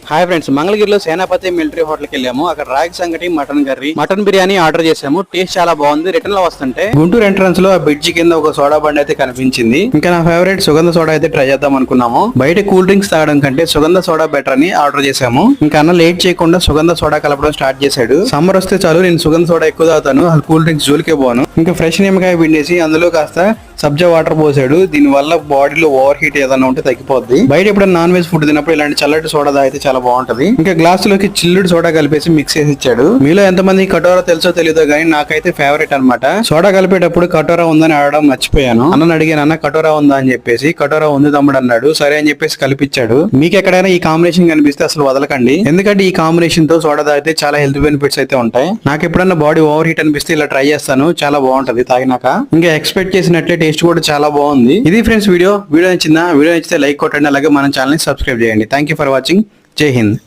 Hi friends, మంగళగిరిలో సేనాపతి military హోటల్కి వెళ్ళాము. అక్కడ రాగి సంగటి, mutton curry, mutton biryani order చేసాము. టేస్ట్ చాలా బాగుంది. రిటర్న్ లో వస్తుంటే గుంటూరు ఎంట్రన్స్ లో ఆ బ్రిడ్జి కింద ఒక సోడా బండి అయితే కనిపించింది. ఇంకా నా ఫేవరెట్ సుగంధ సోడా అయితే ట్రై చేద్దాం అనుకున్నాము. బయట కూల్ డ్రింక్స్ తాగడం కంటే సుగంధ సోడా బెటర్ అని ఆర్డర్ చేసాము. ఇంకా అన్న లేట్ చేయకుండా సుగంధ సోడా కలపడం స్టార్ట్ చేశాడు. సమ్మర్ వస్తే చాలు నేను సుగంధ సోడా ఎక్కువ తాగుతాను, అసలు కూల్ డ్రింక్స్ జోలికే పోను. ఇంకా ఫ్రెష్ నిమ్మకాయ పిండేసి అందులో కాస్త సబ్జా వాటర్ పోసాడు. దీని వల్ల బాడీలో ఓవర్ హీట్ ఏదైనా ఉంటే తగ్గిపోద్ది. బయట ఎప్పుడైనా నాన్ వెజ్ ఫుడ్ తిన్నప్పుడు ఇలాంటి చల్లటి సోడా తాగితే చాలా బాగుంటది. ఇంకా గ్లాసులోకి చిల్లుడు సోడా కలిపేసి మిక్స్ చేసి ఇచ్చాడు. మీలో ఎంతమంది కటోరా తెలుసో తెలియదో కానీ నాకైతే ఫేవరెట్ అన్నమాట. సోడా కలిపేటప్పుడు కటోరా ఉందని అడగడం మర్చిపోయాను. అన్నని అడిగాను, అన్న కటోరా ఉందా అని చెప్పేసి. కటోరా ఉంది తమ్ముడు అన్నాడు. సరే అని చెప్పేసి కలిపిచ్చాడు. మీకు ఎక్కడైనా ఈ కాంబినేషన్ కనిపిస్తే అసలు వదలకండి, ఎందుకంటే ఈ కాంబినేషన్ తో సోడా తాగితే చాలా హెల్త్ బెనిఫిట్స్ అయితే ఉంటాయి. నాకు ఎప్పుడన్నా బాడీ ఓవర్ హీట్ అనిపిస్తే ఇలా ట్రై చేస్తాను, చాలా బాగుంటది తాగినాక. ఇంకా ఎక్స్పెక్ట్ చేసినట్లే టేస్ట్ కూడా చాలా బాగుంది. ఇది ఫ్రెండ్స్ వీడియో నచ్చిందా? వీడియో నచ్చితే లైక్ కొట్టండి, అలాగే మన ఛానల్ ని సబ్స్క్రైబ్ చేయండి. Thank you for watching. జై హింద్.